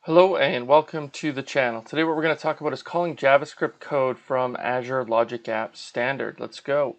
Hello and welcome to the channel. Today what we're going to talk about is calling JavaScript code from Azure Logic Apps standard. Let's go.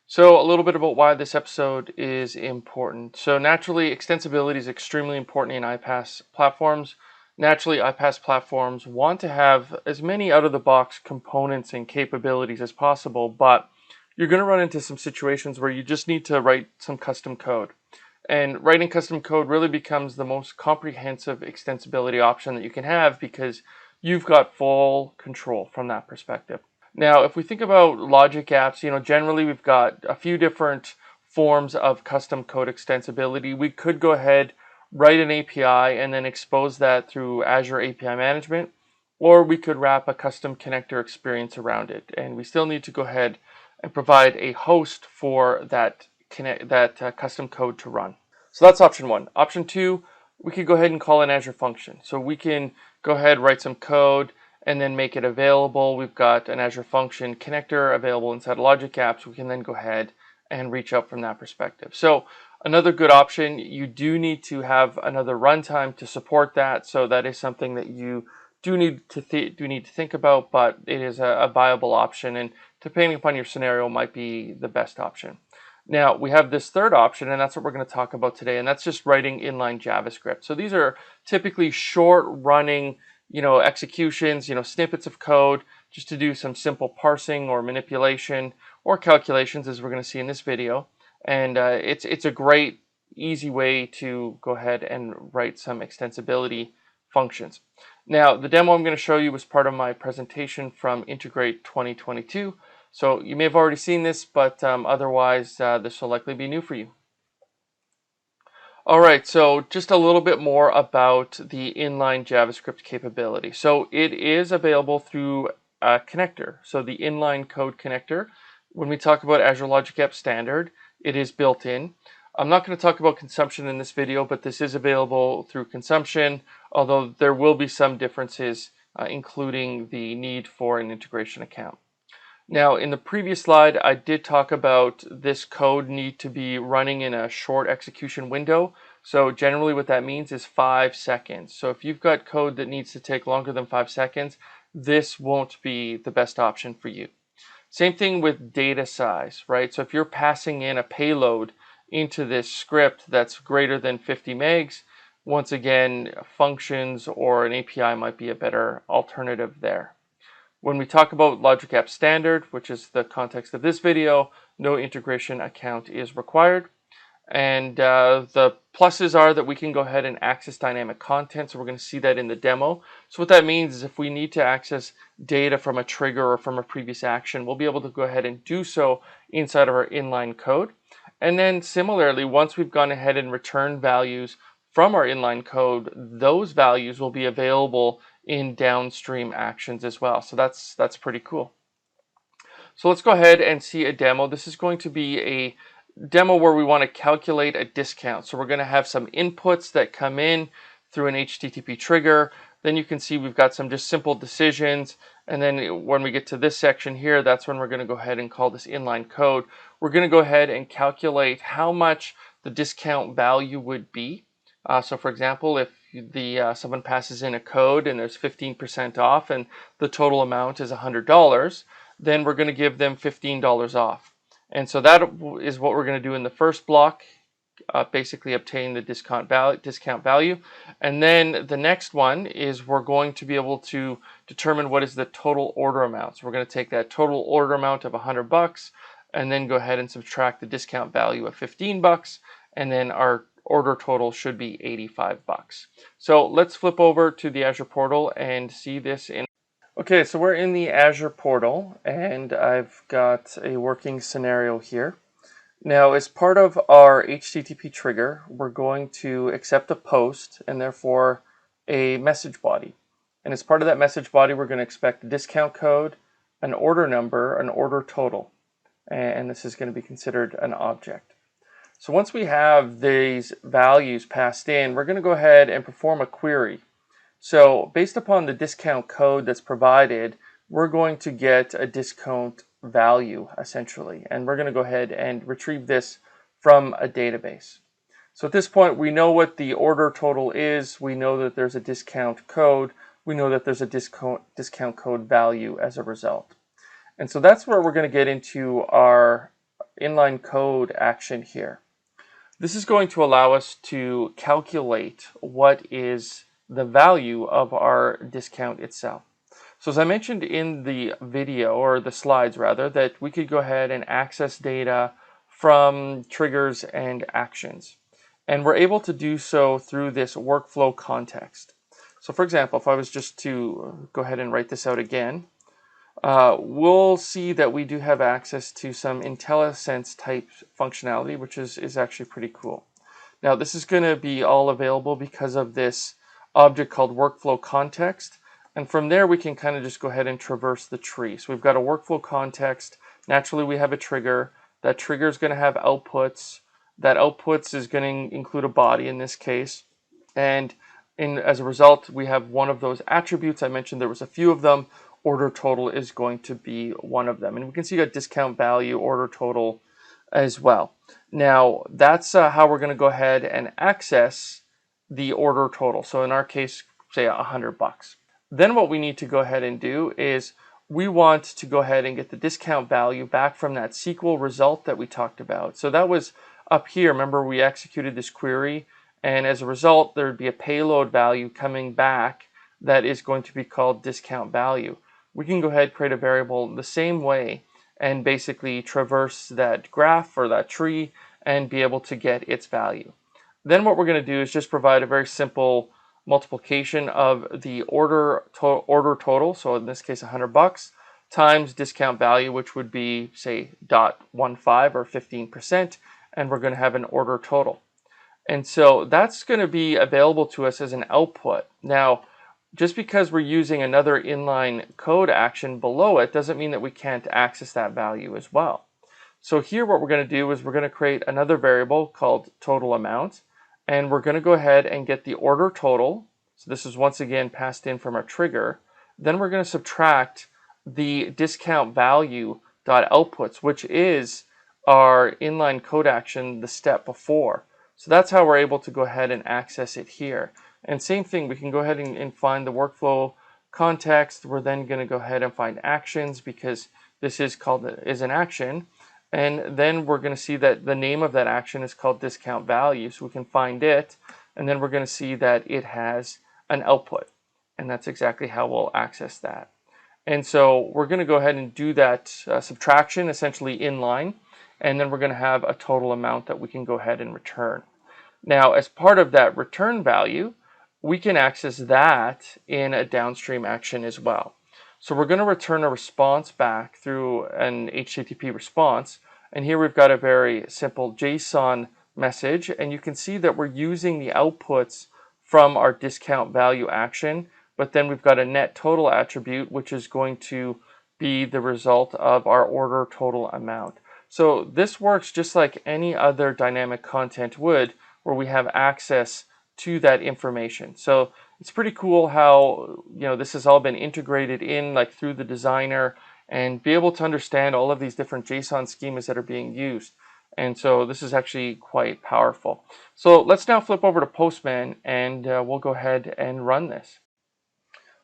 So a little bit about why this episode is important. So naturally, extensibility is extremely important in iPaaS platforms. Naturally, iPaaS platforms want to have as many out-of-the-box components and capabilities as possible, but you're going to run into some situations where you just need to write some custom code. And writing custom code really becomes the most comprehensive extensibility option that you can have because you've got full control from that perspective. Now, if we think about Logic Apps, generally we've got a few different forms of custom code extensibility. We could go ahead, write an API, and then expose that through Azure API Management, or we could wrap a custom connector experience around it. And we still need to go ahead and provide a host for that custom code to run. So that's option one. Option two, we could go ahead and call an Azure function. So we can go ahead, write some code, and then make it available. We've got an Azure function connector available inside Logic Apps. We can then go ahead and reach out from that perspective. So another good option, you do need to have another runtime to support that. So that is something that you do need to think about, but it is a viable option, and depending upon your scenario, might be the best option. Now, we have this third option, and that's what we're going to talk about today, and that's just writing inline JavaScript. So these are typically short-running, executions, snippets of code, just to do some simple parsing or manipulation or calculations, as we're going to see in this video. And it's a great, easy way to go ahead and write some extensibility functions. Now, the demo I'm going to show you was part of my presentation from Integrate 2022. So you may have already seen this, but otherwise this will likely be new for you. All right, so just a little bit more about the inline JavaScript capability. So it is available through a connector. So the inline code connector, when we talk about Azure Logic Apps standard, it is built in. I'm not going to talk about consumption in this video, but this is available through consumption, although there will be some differences, including the need for an integration account. Now, in the previous slide, I did talk about this code need to be running in a short execution window. So generally what that means is 5 seconds. So if you've got code that needs to take longer than 5 seconds, this won't be the best option for you. Same thing with data size, right? So if you're passing in a payload into this script that's greater than 50 megs, once again, functions or an API might be a better alternative there. When we talk about Logic Apps standard, which is the context of this video, no integration account is required. And the pluses are that we can go ahead and access dynamic content. So we're going to see that in the demo. So what that means is if we need to access data from a trigger or from a previous action, we'll be able to go ahead and do so inside of our inline code. And then similarly, once we've gone ahead and returned values from our inline code, those values will be available in downstream actions as well. So that's pretty cool. So let's go ahead and see a demo. This is going to be a demo where we want to calculate a discount. So we're going to have some inputs that come in through an HTTP trigger. Then you can see we've got some just simple decisions. And then when we get to this section here, that's when we're going to go ahead and call this inline code. We're going to go ahead and calculate how much the discount value would be. So for example, if someone passes in a code and there's 15% off and the total amount is $100, then we're going to give them $15 off. And so that is what we're going to do in the first block, basically obtain the discount value. And then the next one is we're going to be able to determine what is the total order amount. So we're going to take that total order amount of $100 and then go ahead and subtract the discount value of $15, and then our order total should be $85. So let's flip over to the Azure portal and see this in. Okay, so we're in the Azure portal and I've got a working scenario here. Now, as part of our HTTP trigger, we're going to accept a post and therefore a message body. And as part of that message body, we're going to expect a discount code, an order number, an order total. And this is going to be considered an object. So once we have these values passed in, we're going to go ahead and perform a query. So based upon the discount code that's provided, we're going to get a discount value essentially. And we're going to go ahead and retrieve this from a database. So at this point, we know what the order total is. We know that there's a discount code. We know that there's a discount code value as a result. And so that's where we're going to get into our inline code action here. This is going to allow us to calculate what is the value of our discount itself. So as I mentioned in the video, or the slides rather, that we could go ahead and access data from triggers and actions. And we're able to do so through this workflow context. So for example, if I was just to go ahead and write this out again, we'll see that we do have access to some IntelliSense type functionality, which is actually pretty cool. Now this is going to be all available because of this object called workflow context. And from there we can kind of just go ahead and traverse the tree. So we've got a workflow context. Naturally we have a trigger. That trigger is going to have outputs. That outputs is going to include a body in this case. And as a result, we have one of those attributes. I mentioned there was a few of them. Order total is going to be one of them. And we can see a discount value, order total as well. Now, that's how we're going to go ahead and access the order total. So in our case, say $100. Then what we need to go ahead and do is we want to go ahead and get the discount value back from that SQL result that we talked about. So that was up here. Remember, we executed this query, and as a result, there would be a payload value coming back that is going to be called discount value. We can go ahead, create a variable the same way, and basically traverse that graph or that tree and be able to get its value. Then what we're going to do is just provide a very simple multiplication of the order total, so in this case $100, times discount value, which would be say 0.15 or 15%, and we're going to have an order total. And so that's going to be available to us as an output. Now, just because we're using another inline code action below it doesn't mean that we can't access that value as well. So here what we're going to do is we're going to create another variable called total amount, and we're going to go ahead and get the order total. So this is once again passed in from our trigger. Then we're going to subtract the discount value dot outputs, which is our inline code action, the step before. So that's how we're able to go ahead and access it here. And same thing, we can go ahead and find the workflow context. We're then going to go ahead and find actions because this is an action. And then we're going to see that the name of that action is called discount value. So we can find it, and then we're going to see that it has an output. And that's exactly how we'll access that. And so we're going to go ahead and do that subtraction essentially inline, and then we're going to have a total amount that we can go ahead and return. Now, as part of that return value, we can access that in a downstream action as well. So we're going to return a response back through an HTTP response, and here we've got a very simple JSON message, and you can see that we're using the outputs from our discount value action, but then we've got a net total attribute, which is going to be the result of our order total amount. So this works just like any other dynamic content would, where we have access to that information. So it's pretty cool how this has all been integrated in like through the designer and be able to understand all of these different JSON schemas that are being used. And so this is actually quite powerful. So let's now flip over to Postman, and we'll go ahead and run this.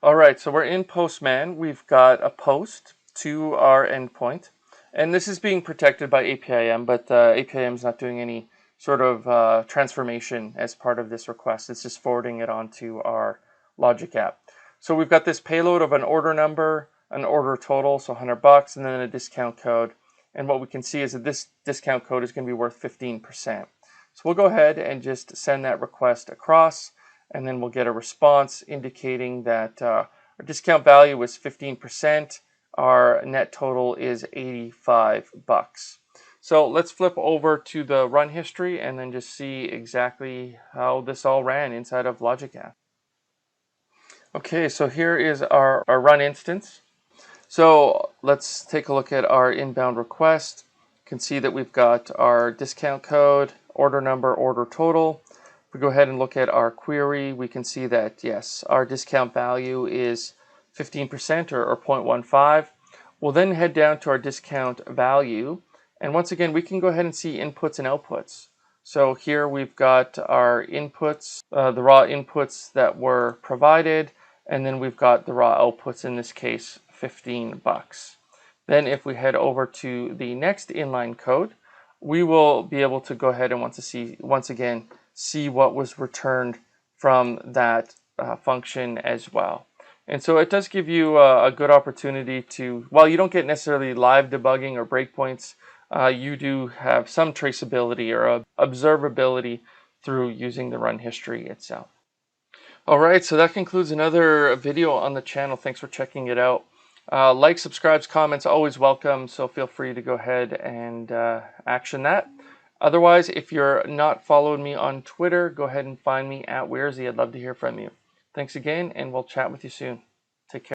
All right, so we're in Postman. We've got a post to our endpoint, and this is being protected by APIM, but APIM is not doing any sort of transformation as part of this request. It's just forwarding it onto our Logic app. So we've got this payload of an order number, an order total, so $100, and then a discount code. And what we can see is that this discount code is going to be worth 15%. So we'll go ahead and just send that request across, and then we'll get a response indicating that our discount value was 15%. Our net total is $85. So let's flip over to the run history and then just see exactly how this all ran inside of Logic Apps. Okay, so here is our run instance. So let's take a look at our inbound request. You can see that we've got our discount code, order number, order total. If we go ahead and look at our query, we can see that, yes, our discount value is 15% or 0.15. We'll then head down to our discount value. And once again, we can go ahead and see inputs and outputs. So here we've got our inputs, the raw inputs that were provided, and then we've got the raw outputs, in this case, $15. Then if we head over to the next inline code, we will be able to go ahead and once again see what was returned from that function as well. And so it does give you a good opportunity to, while you don't get necessarily live debugging or breakpoints, you do have some traceability or observability through using the run history itself. All right, so that concludes another video on the channel. Thanks for checking it out. Like, subscribes, comments, always welcome, so feel free to go ahead and action that. Otherwise, if you're not following me on Twitter, go ahead and find me at Weirzy. I'd love to hear from you. Thanks again, and we'll chat with you soon.